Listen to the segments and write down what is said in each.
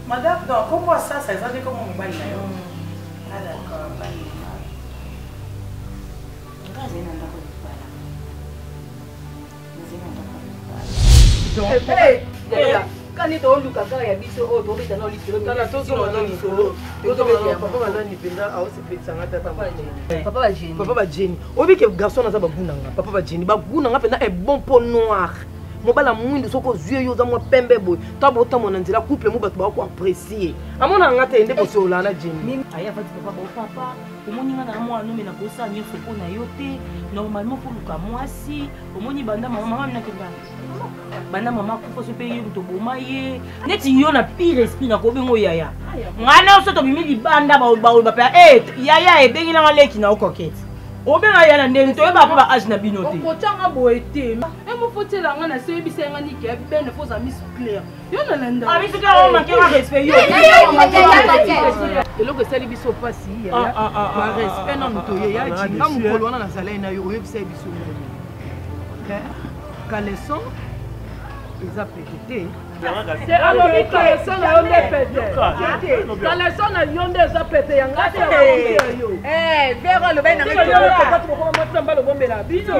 Madame, donc, comment ça veut dire comment on va là? Ah d'accord, quand il doit Lucas, il y a biso au domaine dans l'histoire. Papa va gêner. Papa va gêner. Obi que garçon na za babunanga. Papa va gêner. Babunanga pena est bon pour noir. Mobala mwindu soko zue yo za mo pembe boy. Ta bota mon nzela couple mo bato ba ko apprécier. Amona ngata ende ko sola na gêner. Aya va dire papa bon papa, omoni nga na moi no me na kosa mi foko na yo te. Normalement pour Lucas moi si, omoni banda mama na kenda. Bana mama kufa so pe yuru to boma ye neti yo na pire esprit na ko bengo yaya ngana so to bimi libanda ba pa yaya e bengi na maleki na okokete obenga yana ndeni to ba pa age na bino te okotanga boete e mo fotela nga na se bisenga ni ke bene fo za miss claire yo na lenda ami so ka o manke wa respect yo eloko esali biso pasi ba respect na moto ye ya ji na mokolo wana na zalai na yo oyebisa biso caleçon ils a pété. C'est alors que caleçon na yonde pété. Caleçon na yonde za pété yanga yo. Vers le bain na yo papa tu ko mo tamba lo bombe la bino.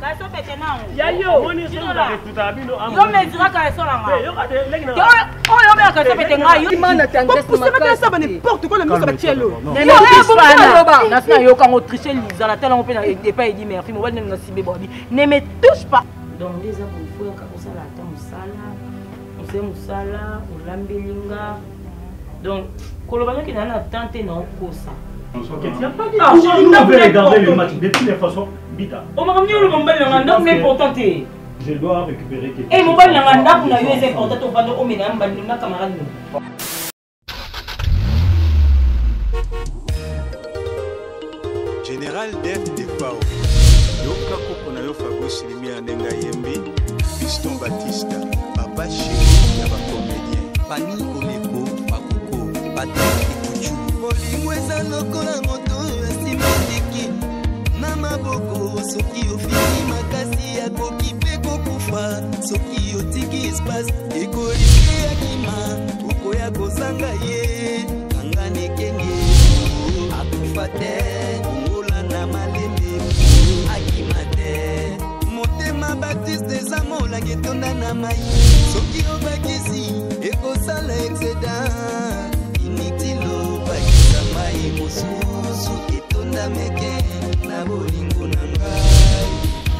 Ka so pété na ya yo. Yo me dira caleçon la nga. Yo be ka so pété nga yo. Mana tendresse ma ka ça n'importe quoi le muso ba tielo. Na yo quand on tricher Lisa la telle on peut et pas dit merci mo na sibe bobi. Ne me touche pas. Donc les hommes faut que ça la temps on sait musala on lambelinga donc kolobanya ki na tante na okosa ok tu n'as pas dit on devait regarder le match de toutes les façons bita on m'a ramené le mobile na ndako mais important te je dois récupérer quelque chose mobile na ndako na yo c'est important to vendre o mena mbandi na camarade Général Def de Fao Yoka koko na yo Fabrice Limia ndenga yembi Piston Batista Papa Chéri ya ba comédien Pani Oleko Bakoko Patrick Ikuchu Molingo eza lokola moto asimandiki na maboko soki ofiki makasi akoki pe kokufa soki otiki espace ekolisi akima okoya kozanga ye angane kenge akufa te na malembe akimate motema Baptiste eza molangi etonda na mai soki obakisi ekosala excedent initilo bakisa mai mosusu etonda meke na bolingo na ngai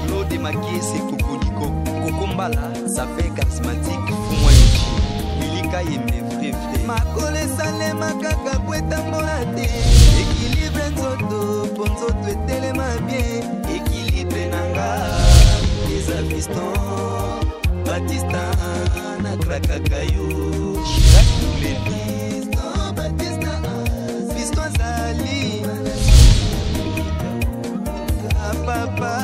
Claude Makisi Kokoliko Kokombala ça fait charismatique fumwa yoki Wilika yembe frère makole salema kaka kwetambola te équilibre nzoto ponzo twetelema bien équilibre nanga les avistons Batista na krakakayo Chirac les Batista Fiston Zali papa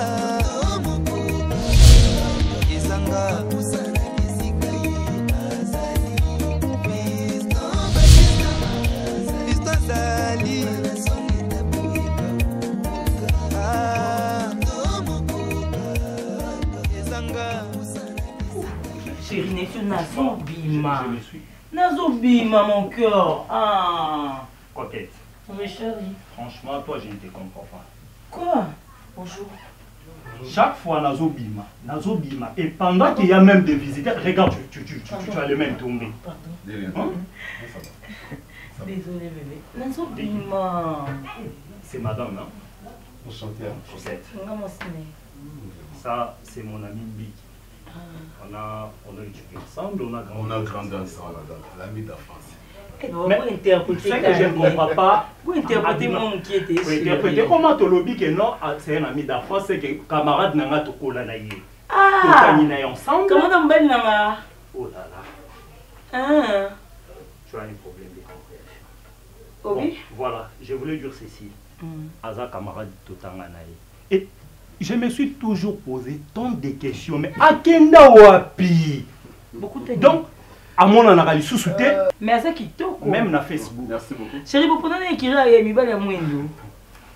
Izanga Chérie, n'est-ce Nazobima. Nazobima, mon cœur. Ah. Coquette. Oui, chérie. Franchement, toi, je ne te comprends pas. Quoi? Bonjour. Chaque fois, Nazobima. Et pendant qu'il y a même des visiteurs, regarde, tu as les mains tombées. Pardon. Désolé, bébé. Nazobima. C'est madame, hein? Enchantée. Cosette. Ça, c'est mon ami Big. On a étudié ensemble, on a grandi ensemble, l'ami d'enfance. Mais ce que je ne comprends pas, vous interprétez mon qui était interpréter comment tu l'as dit que non, c'est un ami d'enfance, c'est que camarade n'a pas tout naïe. Ah! Ensemble. Comment on belle nanga? Oh là là. Ah! Tu as un problème de compréhension. Bon, voilà, je voulais dire ceci. Aza camarade tout naïe. Et je me suis toujours posé tant de questions, mais à Kenda Wapi? Donc, à mon analyse sous-souté, mais à ça qui toque, même na Facebook. Merci beaucoup. Chérie, vous prenez écrire à Yamibal et à Mwendo.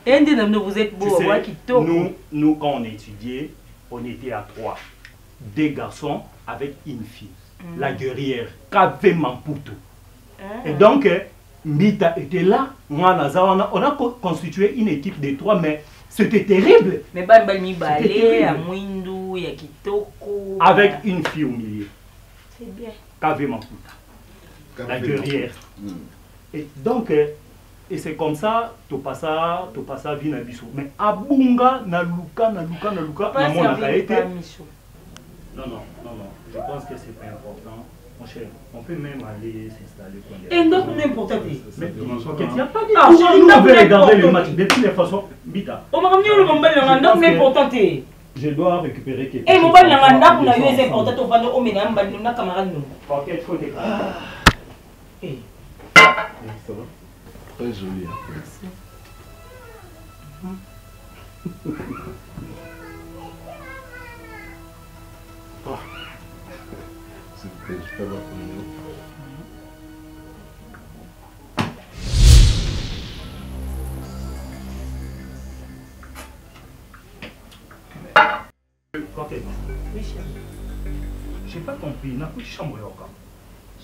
Et vous êtes beau, qui toque. Nous, quand on étudiait, on était à 3. 2 garçons avec une fille. La guerrière, Kave Mamputo. Et donc, Mbita était là. On a constitué une équipe de 3, mais c'était terrible. Mais Bambal balé, à Mwindu, Yakitoko. Avec une fille au milieu. C'est bien. Kave Makuta. La guerrière. Et donc, et c'est comme ça, tu passes vie na biso. Mais Abunga, Naluka, Pas servir par Michou. Non, je pense que c'est pas important. Mon cher, on peut même aller s'installer. Et donc, n'importe qui. Mais il n'y a pas de Ah, nous, on veut regarder le match. De toutes les façons, Bita. On m'a ramené le mobile, donc n'importe qui. Je dois récupérer quelque chose. Et mobile, on a eu c'est important, on va nous emmener un bal, on a camarade nous. Ok, il faut des Ça va? Très joli. Merci. Je peux voir Oui, chérie. J'ai pas compris. N'a pas de chambre.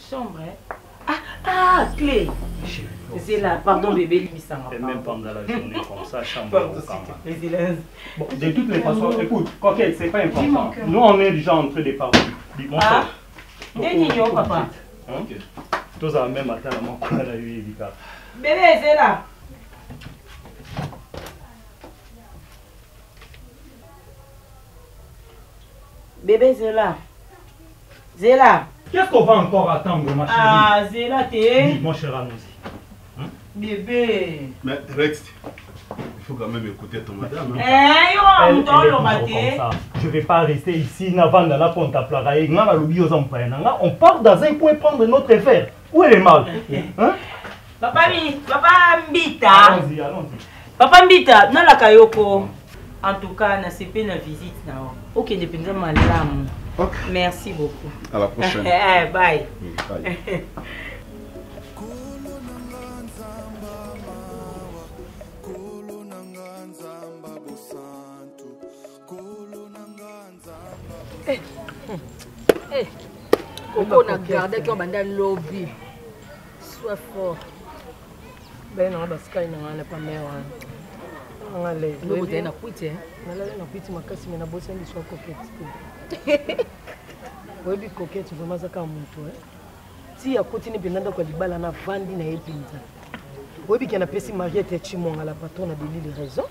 Chambre, Ah, clé. C'est là, pardon bébé, Libissanga. Et même pendant la journée comme ça, chambre. Bon, de toutes les façons, écoute, coquette, c'est pas important. Nous, on est déjà en train de parler. Ah, dis-moi, papa. Ok. Tous à même matin, la main qu'on a eu, Evika. Bébé, c'est là. Bébé, c'est là. Zéla. Qu'est-ce qu'on va encore attendre, ma chérie? Ah, Zéla, t'es. Dis, mon cher, allons-y. Bébé. Mais Rex, il faut quand même écouter ton madame. Je ne vais pas rester ici. On part dans un coin prendre notre affaire. Où est le mal? Hein? Papa Mbita. Allons-y, allons-y. Papa Mbita, na la Kayoko. En tout cas, na CP na visite na. Ok, dépendant de ma lame. Okay. Merci beaucoup. À la prochaine. Bye. Bye. Koko na garde qui on banda lobby. Sois fort. Ben non, parce qu'il n'a pas meilleur. Nous vous na kuite. Na kuite makasi mais na bossa ndi soit coquette. Oui, coquette vraiment ça comme toi. Si ya continue pendant ko libala na vandi na epinza. Oui, qui na pesi Mariette Chimonga la patronne de l'île raison.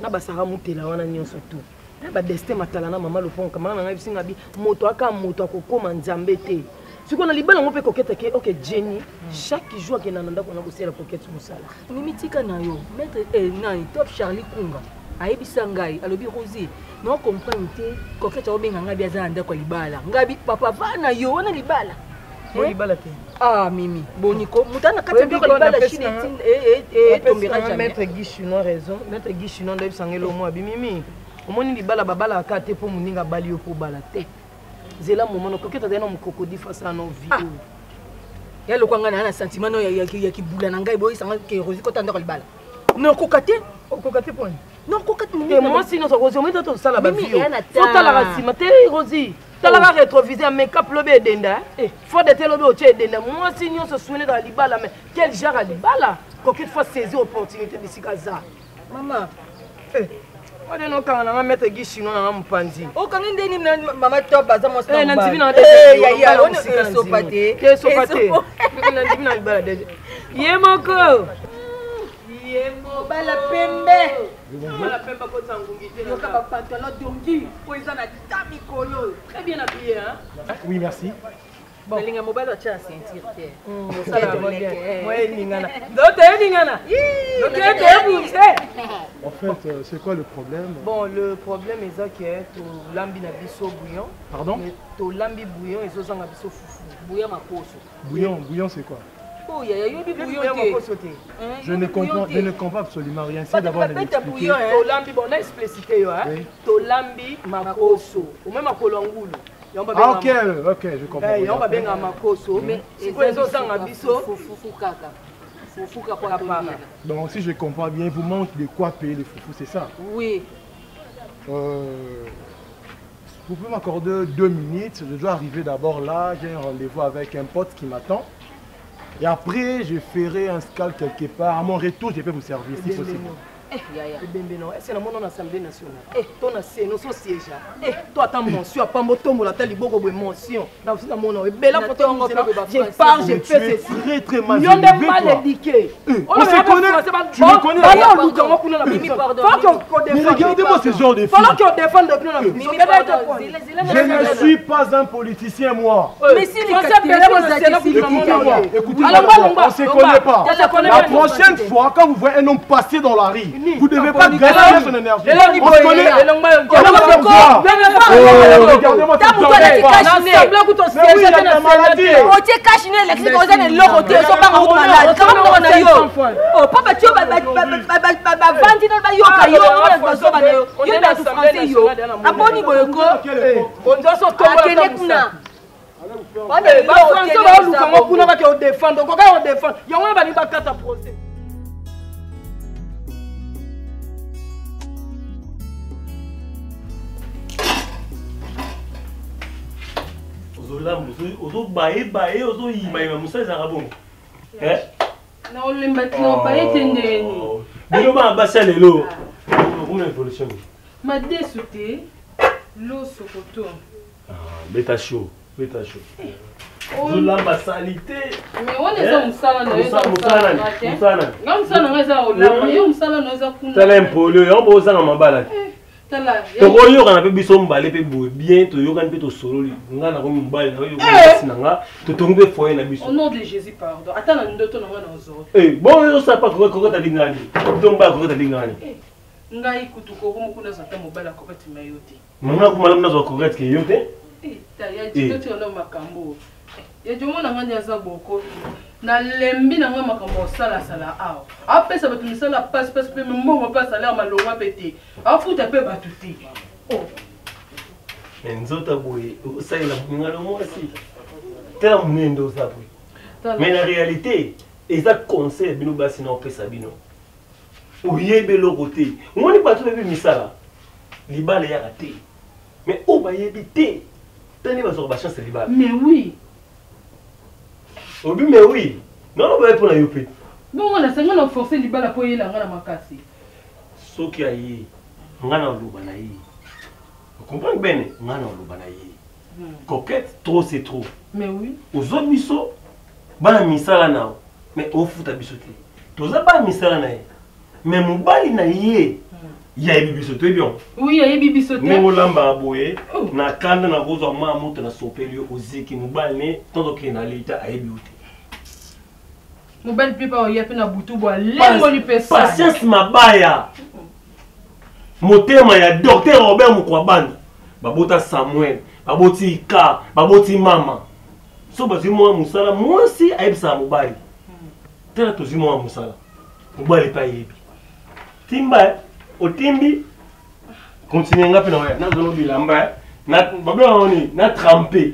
Na basara mutela wana nyonso tout. Na ba destin matala na mama lopon kama na ngabi singa bi moto aka moto akokoma nzambe te. Si on a libala on peut coquette que OK Jenny chaque jour que na ndako na bosela coquette musala. Mimitika na yo maître na top Charlie Kunga. Ayebisa ngai alobi Rosie non comprendre te coquette obenga ngabi aza ndako libala. Ngabi papa va na yo wana libala. Libala te. Ah Mimi, boniko mutana kati ndako libala chine tombera jamais. Maître Guy Chinois raison. Maître Guy Chinois ndobi sangelo mo abi Mimi. Omoni libala babala akate po muninga bali yo po bala te. Zela moment coquette azana mu crocodile face à nos vies. Ya lo kwanga na sentiment no ya kibula na ngai boyi sanga ke Rosie kota ndako libala. Non kokate point. Non kokate et moi sinon ça Rosie on tout ça la vie. Faut tala rasima te Rosie. Tala va rétroviser make-up lobé denda. Faut de telo be o denda. Moi sinon se souvenir dans libala mais quel genre à libala? Coquette faut saisir opportunité de sikaza. Maman. On est non quand on a mettre Guy Chinois dans mon panzi. Oh quand on dit maman top baza mon stand. Na ndivi na ya on est sopate. Ke sopate. Na ndivi na libala déjà. Yemoko. Yemo bala pembe. Bala pembe ko tangungi te. Yo ka ba pantalon dongi. Po isa na tami kolo. Très bien habillé hein. Oui, merci. Bon, linga mobile wa cha ceinture te. Ça va bien. Ouais, lingana. D'autres lingana. En fait, c'est quoi le problème? Bon, le problème est ça que tu lambi na biso bouillon. Pardon? Tu lambi bouillon et ça na biso fufu. Bouillon makoso. Bouillon c'est quoi? Oh, ya yobi bouillon te. Je ne comprends absolument rien. C'est d'abord de m'expliquer. Tu lambi bon, on a explicité hein. Tu lambi makoso. Ou même makolongulu. Ah, ok, je comprends. On va bien à makoso. Mais c'est quoi ça na biso? Fufu kaka. Fufu kaka. Donc si je comprends bien, vous manque de quoi payer les foufous, c'est ça? Oui. Vous pouvez m'accorder 2 minutes. Je dois arriver d'abord là. J'ai un rendez-vous avec un pote qui m'attend. Et après, je ferai un scal quelque part. À mon retour, je vais vous servir si possible. C'est la monnaie l'Assemblée nationale. Toi, c'est nos sièges. Toi, ta mention, pas mon tombe, la telle beaucoup de mention. Dans ce moment, belle photo, je parle, je fais ceci. Très très mal. Il y a des mal éduqués. On se connaît. Tu me connais. Mais regardez-moi ce genre de filles. Je ne suis pas un politicien, moi. Mais si les Écoutez-moi, on ne se connaît pas. La prochaine fois, quand vous voyez un homme passer dans la rue, vous ne devez pas gaspiller son énergie. On se connaît. Regardez-moi ce genre de femme. Mais oui, il y a des maladies. Beta chaud. La salité. Mais on est dans salon, on est au nom de Jésus, pardon. Attends, ya jomo na ngani aza boko na lembi na ngama makambo sala sala aw apesa batu misala passe pe mbongo pa salaire malonga pete afuta pe batu ti oh nzota boye osayela ngalo mwasi tela munendo zabu mais la réalité eza conseil bino basi na opesa bino oyebe lokote ngoni batu be misala libala ya raté mais obayebi te tani bazo ba chance libala mais oui. Obi mais oui. Non non ba pour la yope. Bon on a sanga na forcer libala po yela ngana makasi. Soki ayi ngana luba na yi. Vous comprenez bien ngana luba na yi. Coquette trop c'est trop. Mais oui. Aux autres biso bana misala na mais au futa bisote. Toza ba misala na yi. Mais mobali na yi. Ya yebi bisote bien. Oui, ya yebi bisote. Ngo lamba aboye na kanda na gozo ma moto na sopeli oziki mobali ne tondo ke na leta ayebi uti. Mobile pipa oyepe na butu bo lengo li pesa. Patience mabaya. Motema ya docteur Robert Mukwabanda. Babota Samuel, baboti Ika, baboti mama. So bazi mo musala moi si aibsa mobali. Tela tozi mo musala. Mobali pa yebi. Timba otimbi continue ngapi na oya. Na zono bilamba na babela oni na tremper.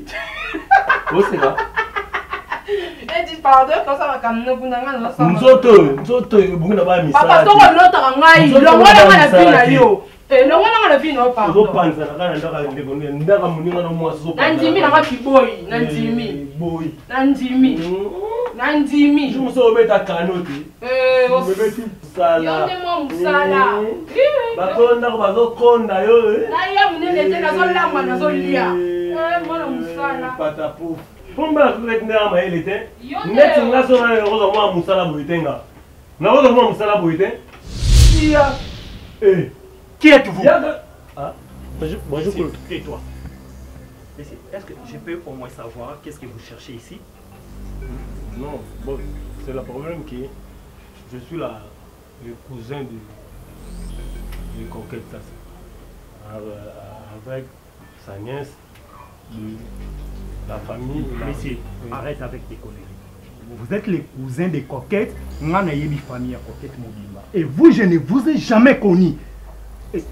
Wo c'est là. Pardon, quand ça va comme nous n'avons pas. Nzoto, bungina ba misala. Papa, to ko lota ngai, lo ngwana na fina yo. Lo ngwana na fina pa. Zo panza na kana ndaka ndeko ndaka muninga no mwa zo panza. Nandimi na ngapi boy, nandimi. Boy. Nandimi. Nandimi. Je me so beta kanoti. O bebeti sala. Yo ne mo musala. Ba konda ko bazo konda yo. Na ya munene te na zo lamba na zo lia. Mwana musala. Patapu. Pomba ko tena ma elite. Net nga so na roza mwa musala boitenga. Na roza mwa musala boiten. Tia. Qui êtes-vous? Ah. Bonjour. Tais-toi. Est-ce que je peux au moins savoir qu'est-ce que vous cherchez ici? Non, bon, c'est le problème que je suis le cousin de Coquette avec sa nièce, la famille. Monsieur, arrête avec tes conneries. Vous êtes les cousins des Coquettes, famille à Coquette Mobimba. Et vous, je ne vous ai jamais connu. Et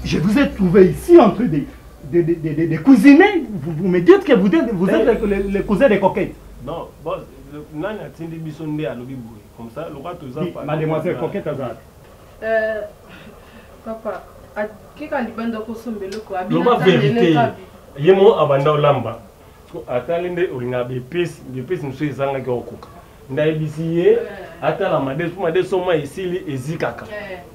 je vous ai trouvé ici entre des cousinets. Vous me dites que vous êtes les cousins des Coquettes. Non, bon, comme ça, le mademoiselle Coquette Azad. Papa, qui a libéré ko sombelo ko abina vérité. Yemo abanda olamba. Atalinde olinga bepesi mso ezanga ki okuka. Ndaibisiye, ata la made soma ici ezikaka.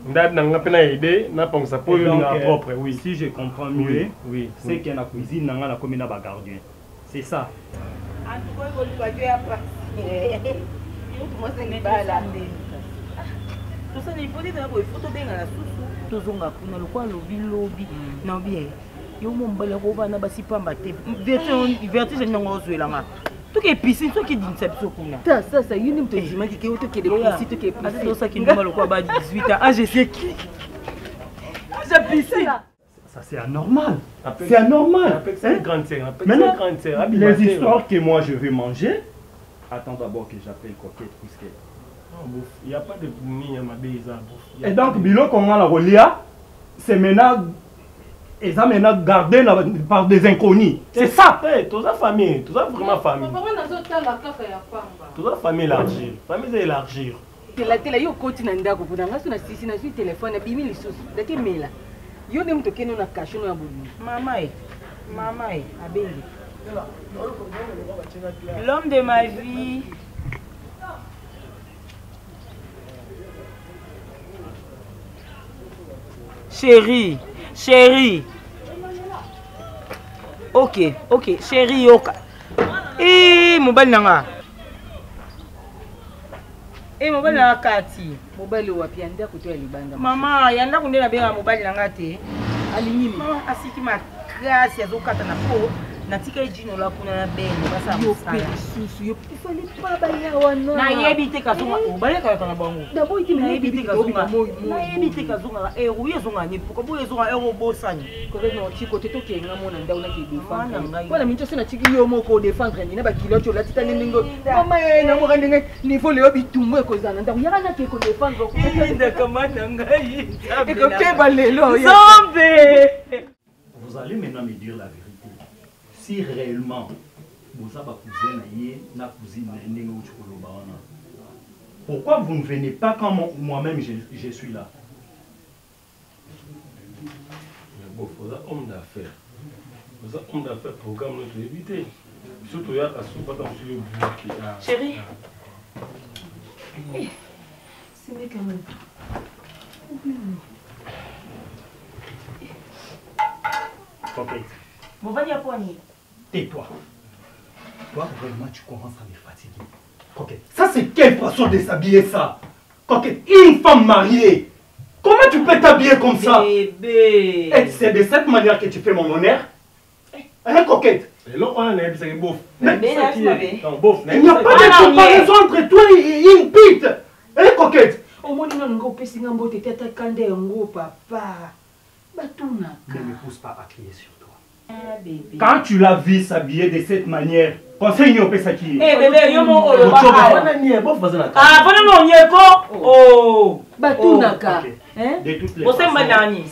Ndad nanga pena aider na pensa pour na propre, oui. Si je comprends mieux, oui, c'est que la cuisine nanga na comme na ba gardien. C'est ça. En tout cas, il faut le faire. Moi c'est une balle. Tout ça, il faut dire que il faut te benga la susu. Tozonga kuna lokwa lobi na bien. Yo mo mbala ko bana basi pamba te. Vertige nanga ozwelanga. Tout est piscine, tout est d'une seption. Ça, il y a une petite image qui est autour de la piscine, qui est piscine. C'est ça qui nous mal quoi, 18 ans. Ah, je sais qui. J'ai piscine. Ça, c'est anormal. C'est anormal. Maintenant, les histoires que moi je vais manger, attends d'abord que j'appelle Coquette, puisque... il n'y a pas de boumi, ma béza. Et donc, Bilo, comment la relia, c'est maintenant... Et ça maintenant gardé par des inconnus. C'est ça. Toute la famille, toute la vraiment famille. Toute la famille élargir. Famille élargir. La télé, yo continue à ndako kuna ngaso na sisi na sur téléphone na bimi lisusu. Dake mela. Yo ne mto keno na cash no ya bodu. Mama abengi. L'homme de ma vie. Chérie. Ok, chérie, yoka. Mobile nanga. Mobile nanga kati. Mobile wapi anda kutoa libanda. Mama, yanda kunde na benga mobile nanga te. Alinini. Mama asiki makasi azokata na po. Natika ejino la kuna na benga basa musala. Yo ifali pa baya wana. Na yebite kazunga obale kala kana bango. D'abord iti na yebite kazunga. Na yebite kazunga uyezunga ni poko uyezunga bosani. Correctement ti côté to kenga mona ndauna ki défendre. Voilà minto sina tiki yo moko défendre ni na ba kilocho la titane ningo. Mama na mo kandenge niveau le obitumwe ekozana ndaku yakana ke ko défendre ko. Nda kamana ngai. Eko keba lelo. Zombe. Vous allez maintenant me dire la vérité. Si réellement vous avez cousine na cousine pourquoi vous ne venez pas quand moi-même je suis là? Bon, vous êtes homme d'affaires. Vous êtes homme d'affaires, programme notre éviter. Surtout, il y a un soupe dans le bouquet. Chérie. C'est mieux quand même. Coquette. Bon, va dire poignée. Tais-toi. Toi, vraiment, tu commences à me fatiguer. Coquette. Ça, c'est quelle façon de s'habiller ça? Coquette, une femme mariée. Comment tu peux t'habiller comme ça? Bébé. C'est de cette manière que tu fais mon honneur? Hein, Coquette? Et là, on a un bof. Il n'y a pas de comparaison entre toi et une pute. Hein, Coquette? Au moins, nous avons un peu de tête à candé, papa. Batuna. Ne me pousse pas à crier sur toi. Quand tu l'as vu s'habiller de cette manière, conseille-nous au Pesaki. Eh bébé, yo mo olo ba. Ah, bonne non yeko. Oh, Batunaka. Hein? De toutes les façons,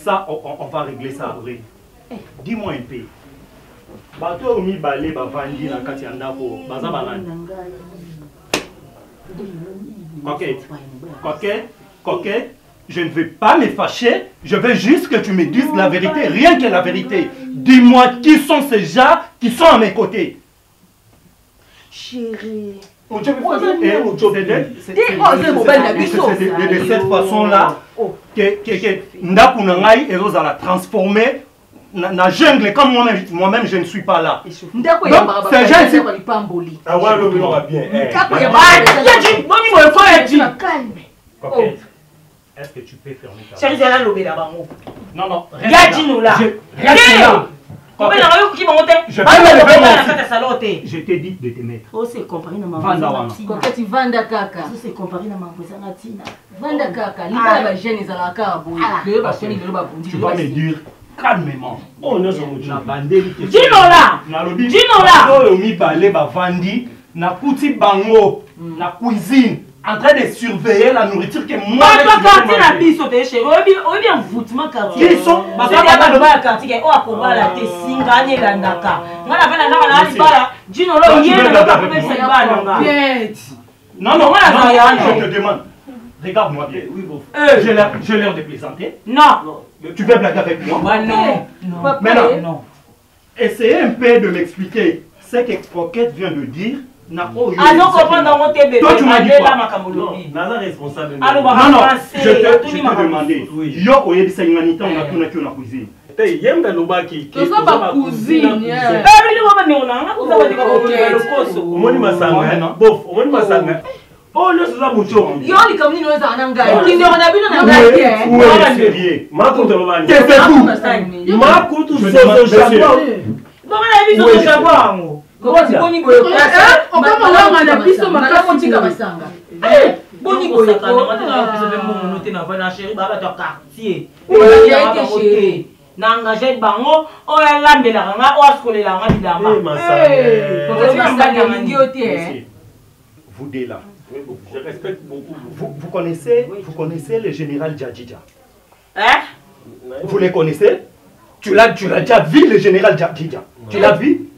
ça on va régler ça après. Dis-moi un peu. Bato mi balé ba vandi na kati ya ndako, baza balani. Coquette, je ne veux pas me fâcher, je veux juste que tu me dises la vérité, rien que la vérité. Dis-moi qui sont ces gens qui sont à mes côtés. Chérie. C'est de cette façon-là que Ndaku Nangai et Rosa la transformer na jungle comme moi-même je ne suis pas là. Donc ces gens ici. Ah ouais, le bilan va bien. Coquette, est-ce que tu peux fermer ta Chérie, c'est là l'obé là-bas. Non, reste là. Reste là. Je t'ai dit de te mettre. Oh, c'est comparé à maman. Coquette, vanda kaka. C'est comparé à maman. Vanda kaka. Libala ba jeune ezalaka aboy. Le ba soni le ba bundi. Tu vas me dire calmement. Oh, nous sommes na bandeli. Dinola. Dinola. Mi balé ba vandi na kuti bango na cuisine. En train de surveiller la nourriture que moi je vais manger. La biso te chérie. Oui bien voutement quartier. Ils sont parce que pas de bas quartier. Oh akoba la te singane landaka. Ngana vana na na libala. Dino lo yé na pas faire ça bana. Non, je te demande. Regarde-moi bien. Oui, bon. J'ai l'air de plaisanter. Non. Tu veux blaguer avec moi? Non. Maintenant, essayez un peu de m'expliquer ce que Coquette vient de dire. Alors comment dans mon bébé? Toi tu m'as dit quoi? Naza responsable. Non, non, je t'ai demandé. Yo oyebisa inganita on a tout na la cuisine. Yemba lobaki. C'est ça ma cousine. Omoni masanga. Bof, omoni masanga. Oh, le c'est ça mucho. Yo li kamni no za nanga. Kinde ona bino na ngai. Voilà c'est ma compte lobani. Qu'est-ce que tu? Ma compte so chapeau. Bon na biso so chapeau. Boni boyo. On va là na biso makasi tika basanga. Boni boyo kana matana biso be mo noté na va na chérie ba ba to quartier. Na engagé bango o lambela nga o askolela nga bilamba. Vous deux là. Je respecte beaucoup. Vous connaissez le général Djadjidja? Hein? Vous les connaissez? Tu l'as déjà vu le général Djadjidja? Tu l'as vu?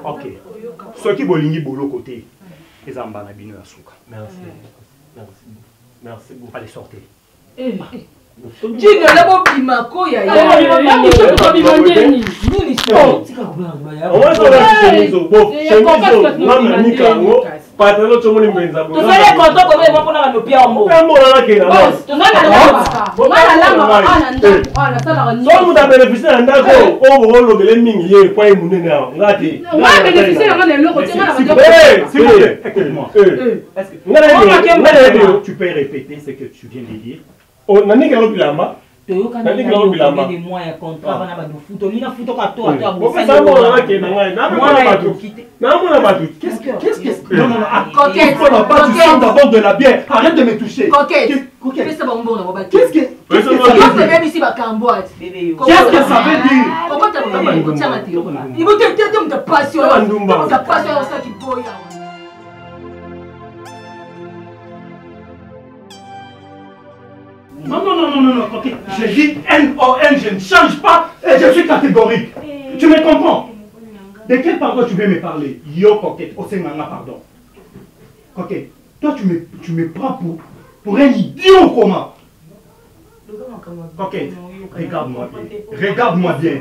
Ok. Ceux qui bolingi bolo côté, les ambana bino asuka. Merci. Merci beaucoup. Allez sortez. Jinga la bobima ko ya ya. Tu peux répéter ce que tu viens de dire? Oh, nani kalo bilamba? Nani kalo bilamba? Des moyens contrat bana ba do futo ni na futo ka to ato abo. Ça mo na ke na ngai. Na mo na batu. Qu'est-ce Non non, il faut la pas du sang d'abord de la bière. Arrête de me toucher. Coquette. Qu'est-ce que bonbon na baba? Qu'est-ce que Qu'est-ce que même ici ba kamboat. Qu'est-ce que ça veut dire? Pourquoi tu as pas tiens Mathieu? Il veut te passion. Ta passion ça qui boya. Non, okay. Je dis N-O-N, je ne change pas et je suis catégorique. Tu me comprends? De quel pardon tu veux me parler? Yo, coquette, Osenganga, pardon. Coquette, toi tu me prends pour un idiot ou comment? Coquette, regarde-moi bien.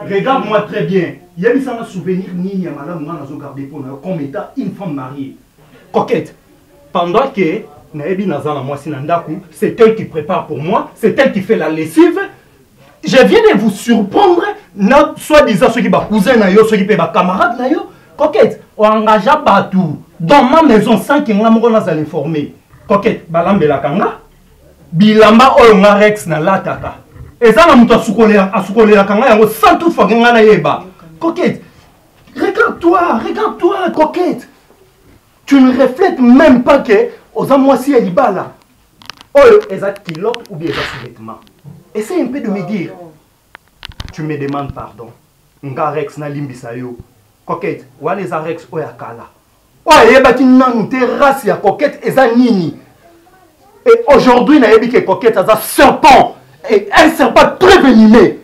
Regarde-moi très bien. Il y a un souvenir ni à madame Manazo gardé pour nous comme étant une femme mariée. Coquette, pendant que c'est elle qui prépare pour moi, c'est elle qui fait la lessive. Je viens de vous surprendre, soit-disant ceux qui sont cousins, ceux qui sont camarades. Coquette, on engage partout. Dans ma maison, sans qu'il y ait un informé. Coquette, balambela kanga, bilamba o rex na lataka. Et ça, on a la kanga, sans toutefois qu'il y ait. Coquette, regarde-toi, coquette. Tu ne reflètes même pas que aux amoisi et libala. Oh, exact kilote ou bien exact vêtement. Essaye un peu de me dire. Tu me demandes pardon. Nga rex na limbisayo. Coquette, wan eza rex oyakala. Ouais, yebaki nanu te race ya coquette eza nini. Et aujourd'hui na yebi que coquette eza serpent. Et un serpent très venimeux.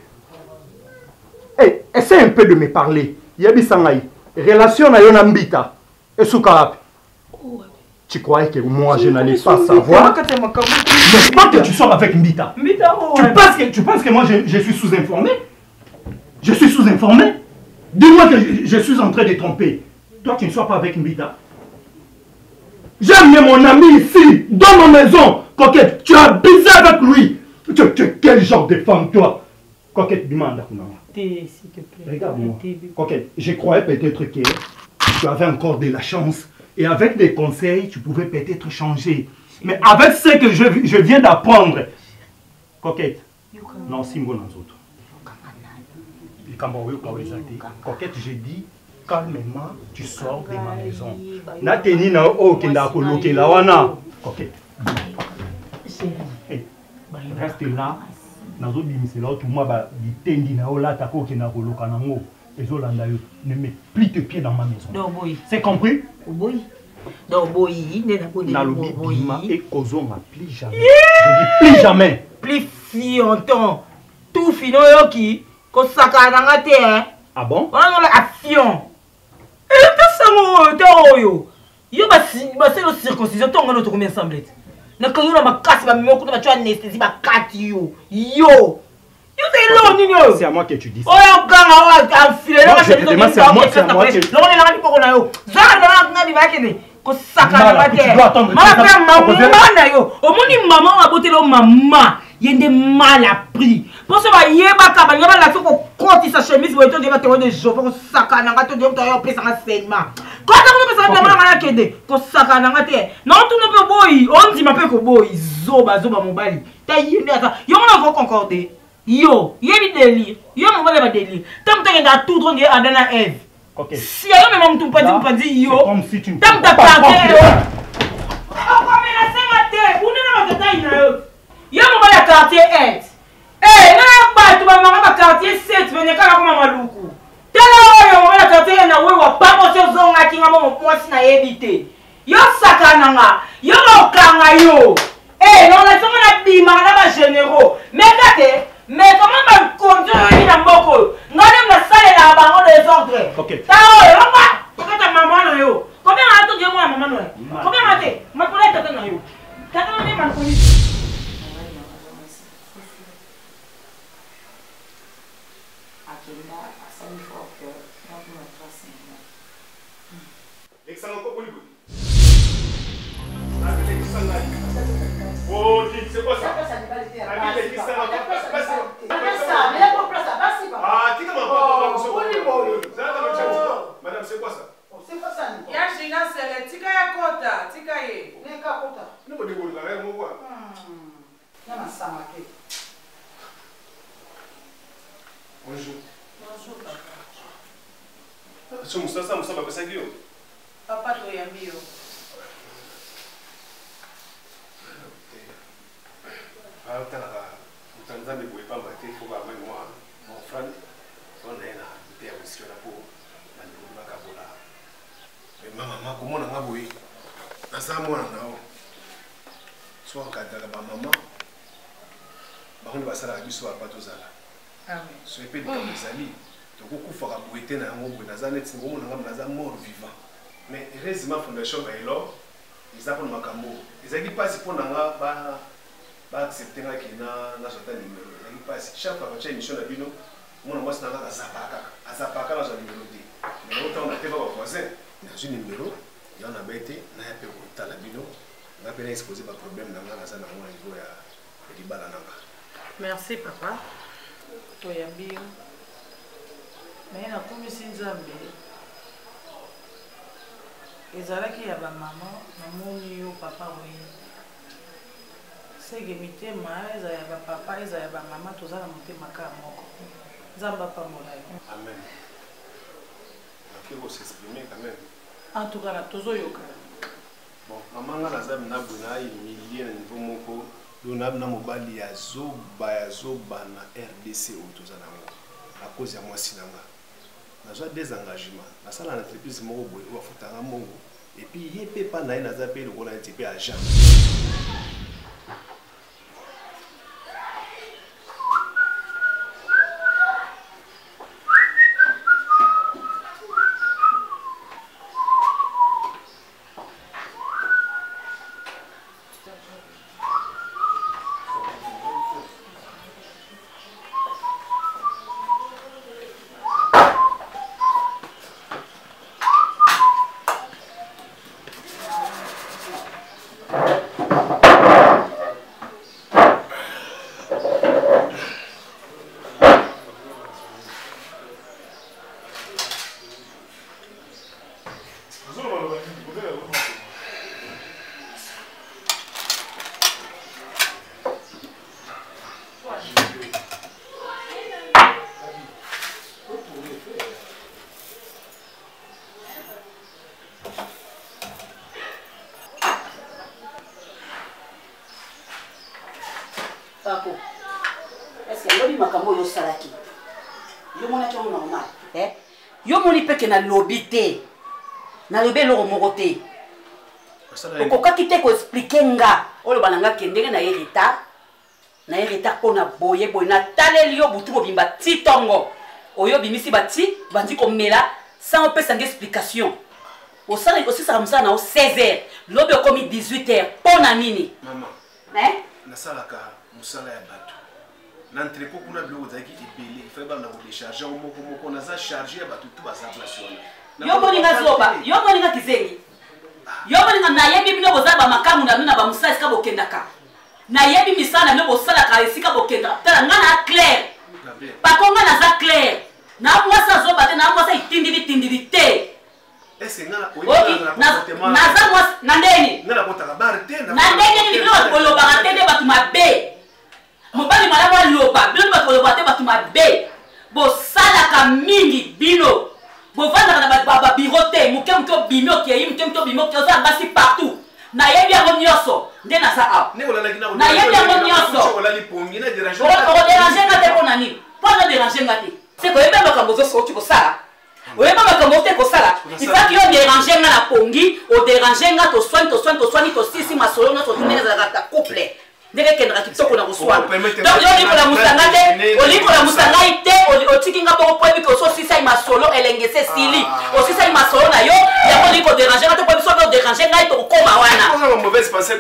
Et essaye un peu de me parler. Yebi sangai. Relation na yo na mbita. Et soukarap. Tu croyais que moi je n'allais pas savoir? Mais pas que tu sors avec Mbita. Tu penses que moi je suis sous-informé? Je suis sous-informé? Dis-moi que je suis en train de tromper. Toi tu ne sors pas avec Mbita? J'ai amené mon ami ici, dans ma maison. Coquette, tu as baisé avec lui. Tu es quel genre de femme toi? Coquette, demande à Kounama. S'il te plaît. Regarde-moi. Coquette, je croyais peut-être que tu avais encore de la chance. Et avec des conseils, tu pouvais peut-être changer. Mais avec ce que je viens d'apprendre, coquette, non, si moi autres. Coquette, j'ai dit, calmement, tu sors de ma maison. Nateni na o kenda koloke la wana. Coquette. Reste là. Nazo bimise là tout moi ba ditendi na o la ta ko kenda koloka nango. Ne mets plus tes pieds dans ma maison. C'est compris? Oui. Nalobi bima et kozo ma plus jamais. Je dis plus jamais. Plus fianton. Tout fino yoki. Ko sakana te hein. Ah bon? On a la fion. Et que ça mo te oyo. Yo ba c'est le circoncision ton ngono to combien semblait. Na kanyo na makasi ba mimo kuta ba tu anesthésie ba kati yo. Yo. C'est à moi que tu dis ça. Oh, ganga, enfilé, là, je te demande, c'est à moi que tu dis ça. Yende mal appris. Pour ça, il y a pas de la quand il sa chemise, il y a des jours pour sakana, il y a des enseignements. Quand on a non, tout ne peut boy, on dit ma peu que boy, zoba mobile. T'as y a concordé. Yo, y a des délire. Yo, mon va délire. Tant que tu as tout droit à Adana Eve. Si y a même tout pas dit yo. Comme si tu ne tant que tu as parlé. Oh, comme la sainte, vous n'avez pas de taille. Yo mo bala quartier 8. Eh, na ba tu ba mama quartier 7 venye kala ko mama luku. Tala yo mo bala quartier na we wa pa mo se zonga kinga mo mwasi na yebite. Yo sakana nga, yo okanga yo. Eh, non la songa na bima na ba généraux. Mais kate, mais comment ba conduire na mboko? Ngane na sale na bango des ordres. OK. Ta yo ba, kata mama na yo. Combien a to moi mama no? Combien a te? Ma kola tata na yo. Tata na ma ko ni. Oh, c'est quoi ça? Madame, c'est quoi ça? Bonjour. Papa, tu es amigo. Nzambe boye pamba te fo ba moi mon frère on est là te ya mission na po na ndulu bakabola mais mama komona nga boye na sa mwana nao so akadala ba mama ba honi basala biso ba patozala amen so epedi comme ezali to kokufa ka boye te na yango boye na za net ngomona nga na za mort vivant mais heureusement fondation ba elo ils apprennent makambo ezali pas pour na nga ba accepter nga kina na sota numéro ezali pas chaque fois que émission na bino mona mwasi na nga azapaka na numéro te mais autant na teba ba voisin na zo numéro ya na bete na ya pe ko tala bino nga pe na exposer ba problème na nga na za na ngo niveau ya libala nanga. Merci papa. Toya bio. Mais na komisi nzambe. Ezalaki ya ba maman na moni yo papa oui. C'est que mitema eza ya ba papa eza ya ba maman tozala motema ka moko. Nzamba pa molai. Amen. On peut s'exprimer quand même. En tout cas, tozo yoka. Bon, maman nga nazami na buna millier na niveau moko. Donab na mobali ya zoba na RDC au tozala ngo. À cause ya mwasi nanga. Nazwa des engagements. Nasala na entreprise moko boye wa futanga mongo. Et puis yé pas na na zape le kona TP agent. Papo, est-ce que l'homme m'a comme yo salaki? Yo mon action normal, yo mon ipeke na lobité, na lobé lo moroté. Okoka kite ko expliquer nga, o lo bananga kendenge na hérita pona boye na taleli yo butu bobimba titongo. Oyo bimisi bati bandi ko mela sans opesa explication. Au salé aussi ça ramsa na 16h, lobe komi 18h pona nini? Maman. Na salaka musala ya bato. n'entrepôt kuna biloko ezalaki ebele fai bana kodécharge yango moko moko naza charge ya bato tu baza place wana yo moninga zoba yo moninga kizengi yo moninga nayebi bino boza bamakamu na bino na bamusala esika bokendaka nayebi misala na bino bosalaka esika bokendaka tala nga na clair pako nga naza clair na mwasa zoba te na mwasa itindili te naza mwasa na ndeni na ndenge nini bino bakolobaka te nde bato mabe mobali malamu aloba bino bato kolobaka te bato mabe bosalaka mingi bino bovandaka na babiro te moke obimi okei moke obimi okei oza basi partout nayebi yango nyonso nde naza awa nayebi yango nyonso okoderange nga te mpo na nini mpo na derange nga te se koyeba makambo ozosoti kosala oyeba makambo ote kosala ifaki yo derange nga na pongi oderange nga toswani tosisi masolo nyonso tunenge ezalaka ta couple ndenge kendaka kitoko na koswana donc yo olikola musanga te olikola musangai te otiki nga poko po ebiki ososisai masolo elengese esili osisai masolo na yo yango oliko derange nga te po biso oderange ngai tokokoma wana eza mauvaise pensé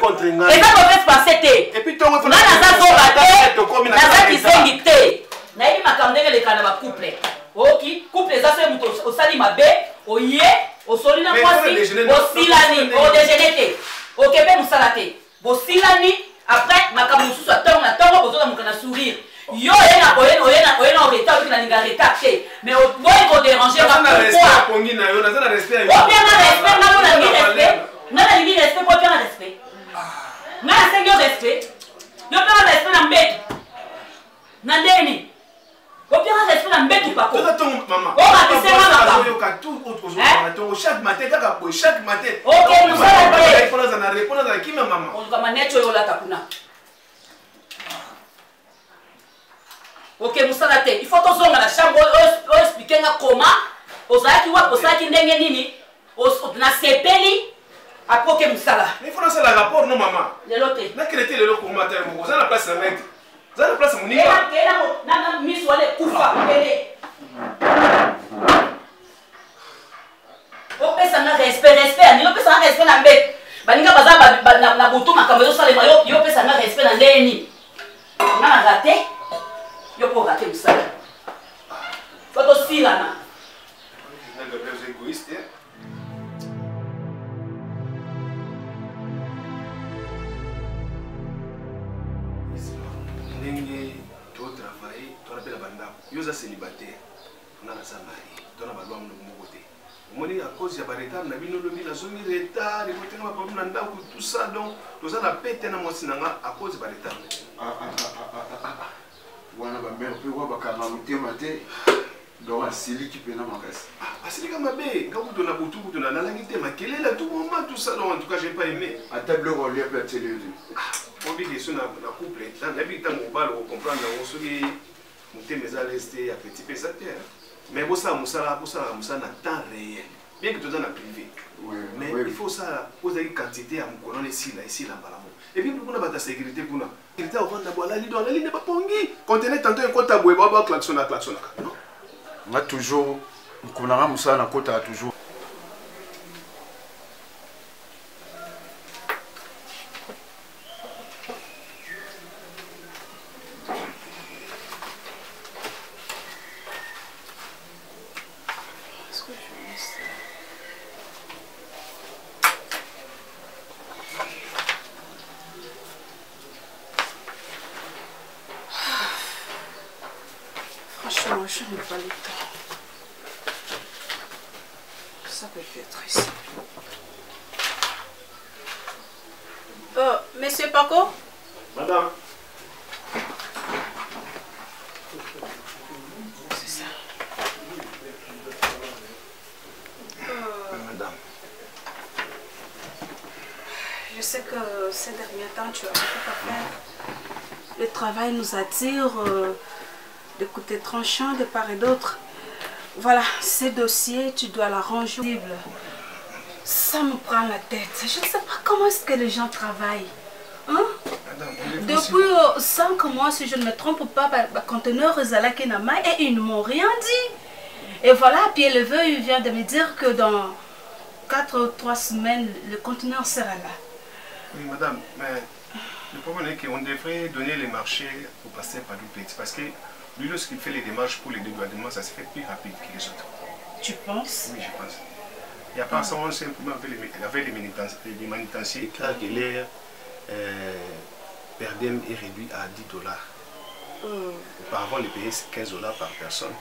te nga naza zoba te naza kisengi te nayebi makambo ndenge eleka na bacouple oki couple eza soki moto osali mabe oye osoli na mwasi bosilani odejene te okepe mosala te bosilani après makambo mosusu atongo na ntongo bozozamuka na sourire yo oyena oreta oyoki nalinga reta te mais boyi koderange opianga respect nga nalingi respect po opianga respect nga nasengi yo respect yo opianga respect na mbetu na ndeni opianga respect na mbetu pako okakisenga makambo chaque matin kaka boy chaque matin ok mosala te oluka kima mama oluka maneti oyo olata kuna ok mosala te il faut tozonga na chambre oyo explike nga koma ozalaki wapi osalaki ndenge nini nasepeli apres oke mosala il faut nasala rapport no mama lelo te nakelete lelo komata ya moko oza na place na mete oza na place moninga na miso wana ekufa ele opesanga respect ani opesanga respect na mbeto baninga baza na butu makambo ezosalema yo opesanga respect na ndeni nga na rate yo mpo rate mosala fo tosilana ndenge totravaille tonapela bandako yo oza célibataire nga naza mari tona balwa molongo moko te omoni à cause ya baretard na bino olobi nazongi retard ekotenga baproblème na ndako tout ça donc toza na pete na mwasi na nga à cause ya baretard wana bamere mpe wa bakanga motema te donc asiliki mpena makasi asilika mabe nga kutu na butu kutu na nalangi te makelele à tout moment tout ça donc en tout cas j'ai pas aimé ata biloko olia mpe atieli yo te obiki so na couple nayebi ntango mobali okomprendre yango soki motema eza lese te ya petit mpe eza te mais bosalaka mosala na temps réel bien que toza na privé mais il faut osala ozalaki quantité ya mokolo wana esila mbala moko epuis kuna bato ya sécurité kuna sécurité ovanda bo alali do alali nde bapongi contener tantôt ekota boye baklaxonaka nga toujours mokolo nanga mosala nakotaka toujours Franchement, je n'ai pas le temps. Ça peut être ici. Monsieur Paco? Madame. C'est ça. Madame. Je sais que ces derniers temps, tu as beaucoup à faire. Le travail nous attire. De côté tranchant de part et d'autre. Voilà, ces dossiers, tu dois l'arranger. Ça me prend la tête. Je ne sais pas comment est-ce que les gens travaillent. Hein? Depuis 5 mois, si je ne me trompe pas, le conteneur Zalaki Nama et ils ne m'ont rien dit. Et voilà, puis le vœu, il vient de me dire que dans 4 ou 3 semaines, le conteneur sera là. Oui, madame, mais Le problème est qu'on devrait donner les marchés au pasteur Padou Petit parce que lui, lorsqu'il fait les démarches pour les dédouanements, ça se fait plus rapide que les autres. Tu penses? Oui, je pense. Il n'y a pas seulement simplement avec les manutenciers, car l'air perdem est réduit à $10. Auparavant, les payaient $15 par personne.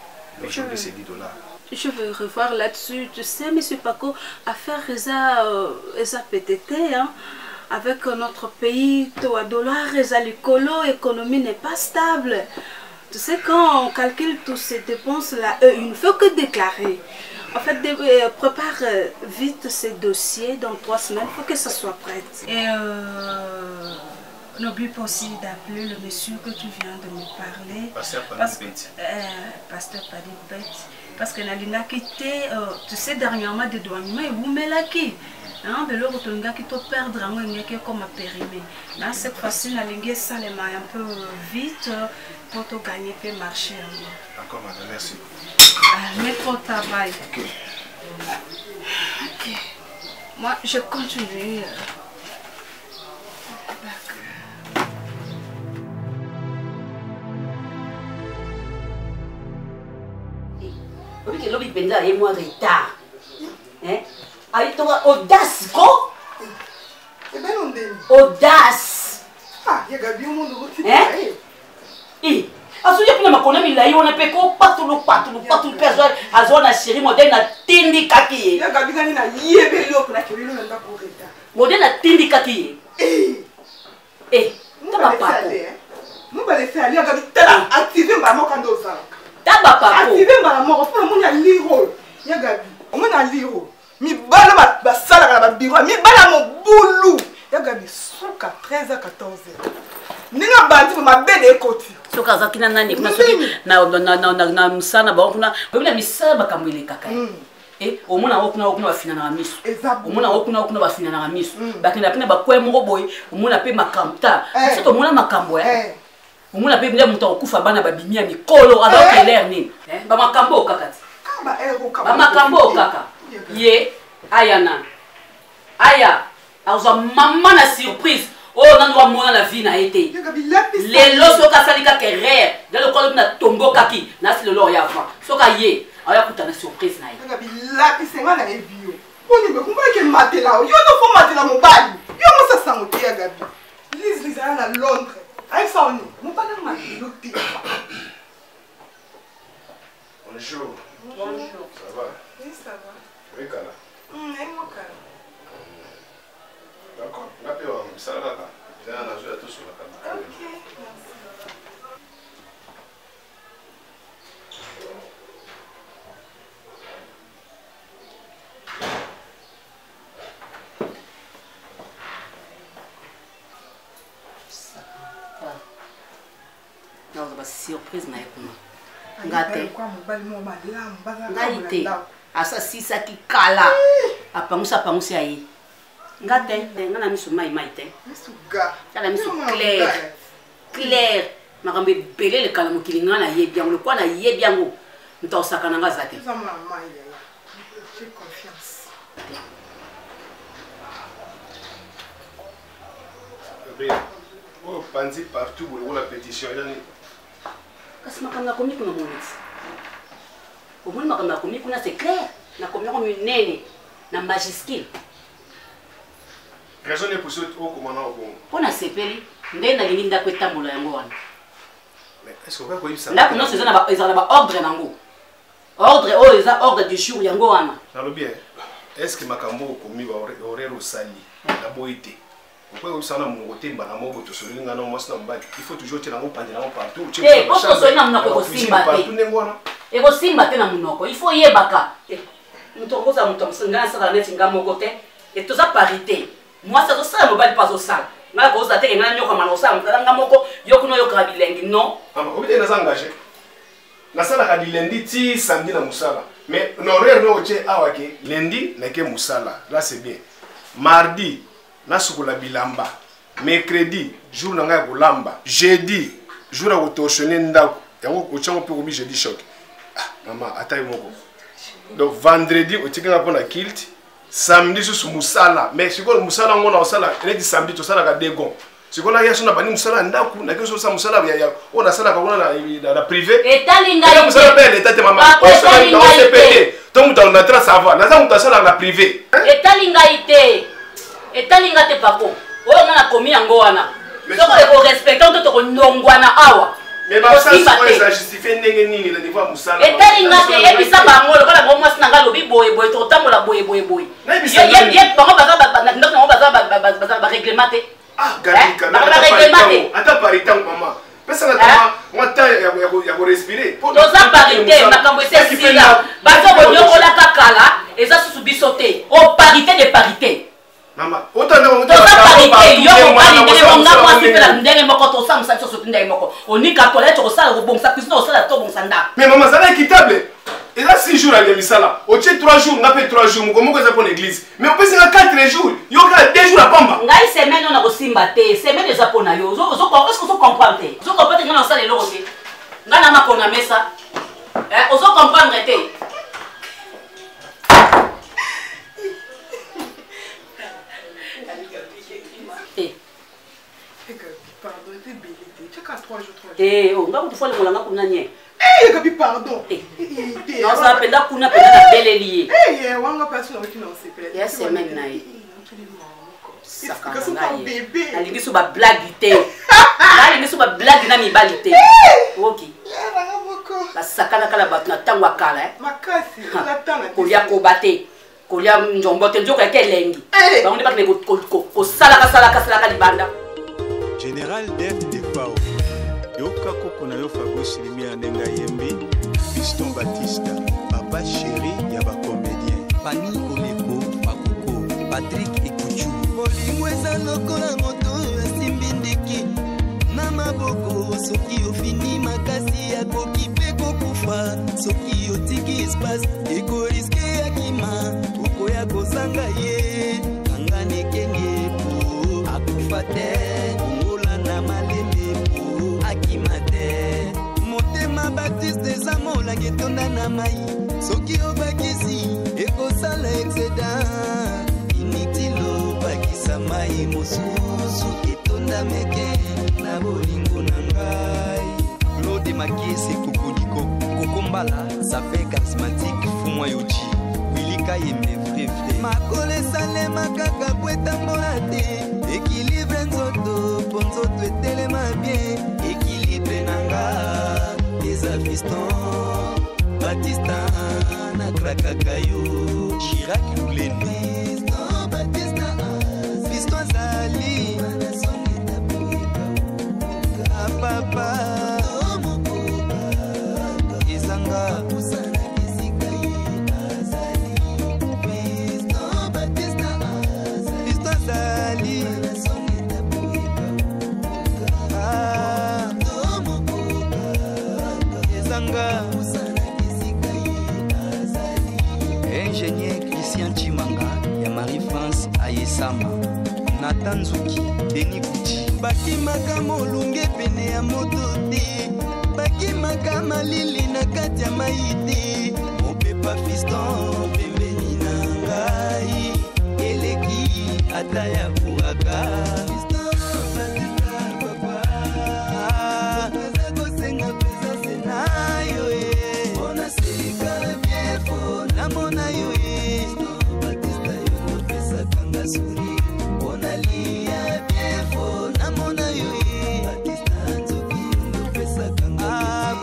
Aujourd'hui, c'est $10. Je veux revoir là-dessus. Tu sais, M. Paco, à faire ça PTT, hein, avec notre pays, $, l'écolo, l'économie n'est pas stable. Tu sais, quand on calcule toutes ces dépenses-là, il ne faut que déclarer. En fait, prépare vite ces dossiers dans 3 semaines, il faut que ça soit prêt. Et n'oublie pas aussi d'appeler le monsieur que tu viens de me parler. Pasteur Padou Pasteur Padou Petit. Parce que Nalinga quitté, tu sais, dernièrement, des douanements, et vous me l'avez. Hein, de l'autre, tu as quitté perdre un peu comme périmé. Là, cette fois-ci, Nalinga, ça les met un peu vite pour te gagner le marché. D'accord, madame, merci. Mets ton travail. Ok. Moi, je continue. Oui, que l'homme est et moi retard. Hein? Avec ton audace, quoi? Audace. Ah, il y a Gabi au monde. Hein? Et, à ce moment-là, on a mis là, on a fait quoi? Partout, personne, à zone à chérie, modèle à tindi kaki. Il y a Gabi qui a yébé l'eau, là, qui est là, pour retard. Modèle à tindi kaki. Eh, tu vas pas. Nous allons faire aller, Gabi, tu as activé ma mort quand on s'en. Activé ma mort, on a l'iro. Il y a Gabi, on a l'iro. Mi bala ma sala na biro, mi bala mo boulou. Il y a Gabi, soka 13 à 14 heures. Ninga bandi ma bede ekoti. Soka zakina nani kuna soki na musana ba kuna bebila misala bakamwele kaka. Eh omona okuna bafina na miso. Omona okuna bafina na miso. Bakina pina bakwe moko boy, omona pe makamta. Soto omona makambo ya. Omona pe bile muto okufa bana babimia mikolo alors que l'air nini. Ba makambo kaka. Ba makambo kaka. Ye ayana. Aya, auza maman na surprise. Oh, on doit mourir la vie n'a été. Les lots sont cassés que rare. Dans le corps de tombeau kaki, n'a c'est le lot ya fa. Soka ye, aya kuta na surprise na ye. Gabi la pisenga na ebio. Oni be kumba ke matela. Yo no fo matela mobali. Yo mo sa sangote ya Gabi. Lise à Londres. Avec ça on est. Mon pas dans ma loté. Bonjour. Bonjour. Ça va? Oui, ça va. Oui, Kala. Moi Kala. D'accord. Ça va là. J'ai un agent à tout sur la caméra. Ok, merci. Non, c'est pas surprise na ekuma. Ngate. Ngaite. Asa sisa ki kala. Apangusa ayi. Ngate, ngana misu mai te. Misu ga. Tala misu clair. Clair. Makambe belé le kala mokili ngana yebiango, le kwa na yebiango. Nto sakana ngazate. Ça m'a mai. J'ai confiance. Oh, Panzi partout pour la pétition. Kasi makamna komi kuna moniti. Omoni makamna komi kuna c'est clair. Na komi ko munene na majuscule. Raison est pour ce au commandant au Congo. Pona sepeli ndé na lingi ndako etambola yango wana. Mais est-ce qu'on va quoi ça? Ndako non c'est ça na ba ordre nango. Ordre oh les ordre du jour yango wana. Na lo bien. Est-ce que makambo komi ba horaire au sali na boité? Pourquoi vous savez mon côté banamo boto solini ngana mo sna mbaki. Il faut toujours tenir ngo pande nango partout. Eh, poso solina munoko ko simba te. E ko simba te na munoko. Il faut yebaka. Mutongo za mutongo ngana sala neti ngamo côté. Et tout ça parité. Moi ça ça mobile pas au sale. Na ko za te ngana nyoko mana osala mutanga moko yokuno yoka bilengi non. Ama obite na s'engager. Na sala ka di lundi ti samedi na musala. Mais l'horaire no che awake lundi na ke musala. Là c'est bien. Mardi na sukola bilamba. Mercredi jour na ngai kolamba. Jeudi jour a kotoshone ndako. Yango ochango pe kobi jeudi choc. Ah maman atayi moko. Donc vendredi otikanga pona kilt. Samedi sous musala. Mais si vous musala ngona osala, le samedi to sala ka degon. sikola ya sona bani musala ndaku na keso sa musala ya ona sala ka ona na privé etalinga ite musala belle etate mama on se pété to muta on entra ça va na za muta sala na privé etalinga te pako o na komi yango wana soko eko respecter on to ko ndongwana awa mais ba ça c'est justifier ndenge nini le niveau musala etalinga te ebisa bango lokola bo mwasi nanga lobi boye to tambola boye ye bango baza ba réglementé. Ah, Galika, attends, parité, maman. Personne n'a moi temps ya respirer. Toza parité, makambo c'est sila. Bazo bonyo la kakala, et ça sous bisoté. Oh, parité de parité. Maman, autant de toza parité, yo ko bali ndenge monga kwa sipela ndenge moko to sam sa so ndenge moko. Onika toilette ko sala ko bongsa cuisine ko sala to bongsa nda. Mais maman, ça est équitable. Et là 6 jours à l'émisala. Au tient 3 jours, on a fait 3 jours, comment que ça pour l'église. Mais on peut se 4 jours. Il y a 2 jours à Pamba. Ngai semaine on a aussi mbaté, semaine des japonais yo. Est-ce que vous comprenez? Vous comprenez que dans ça les loger. Ngana ma kona mesa. On se comprendre té. Pardon, t'es belle. Tu as 3 jours. Eh, on va vous faire le molanga comme nanye. Eh, Gabi, pardon. Non, ça appelle la kuna pena la belle liée. Eh, wanga personne qui n'en sait pas. Ya semaine naï. Ça quand un bébé. Ali ngi suba blague té. Ali ngi suba blague na mibalité. OK. La sakana kala batna tangwa kala eh. Makasi, la tana. Kolia ko baté. Kolia njombote njoka kelengi. Ba on pas que ko salaka libanda. Général Def de Fao. Yoka koko na yo Fabrice Limia Nenga Yembi, Fiston Batista, papa chéri ya ba comédien. Fanny Oleko, Pakoko, Patrick Ekuchu. Bolingo eza lokola moto asimbi ndeki. Na maboko soki ofini makasi ya koki pe kokufa. Soki otiki espace eko riske akima. Oko ya kozanga ye. Kangane kenge po akufa te. Ongola na malembe po akimate. Motema Baptiste eza molangi tonda na mai. Soki obakisi ekosala excédent. Initilo bakisa mai mosusu etonda meke na bolingo na ngai. Claude Makese Kokodiko Kokombala ça fait charismatique Fumwa Yoji Wilika Yembe vrai Makole Salema kaka bweta mbolate équilibre nzoto ponzoto etelema bien équilibre nanga eza fiston Batista na krakakayo Chirac Lulene Batista fiston Zali papa Izanga Fiston Zali Izanga Ingénieur Christian Chimanga ya Marie-France Ayesama Nathan Zuki Denis Gucci bakimaka molunge pene ya moto te bakimaka malili na kati ya mai te mopepa fiston pembeni na ngai eleki ata ya kuaka kosenga pesa senayo mpona selika biefo namona yo batista yo nopesakanga suri mpona lia biefo namona yo batista nzoki nopesakanga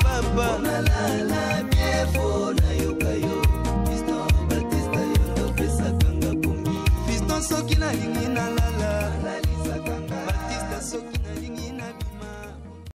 papa nalala biefo nayoka yo fiston batista yo nopesakanga komi fiston soki nalinga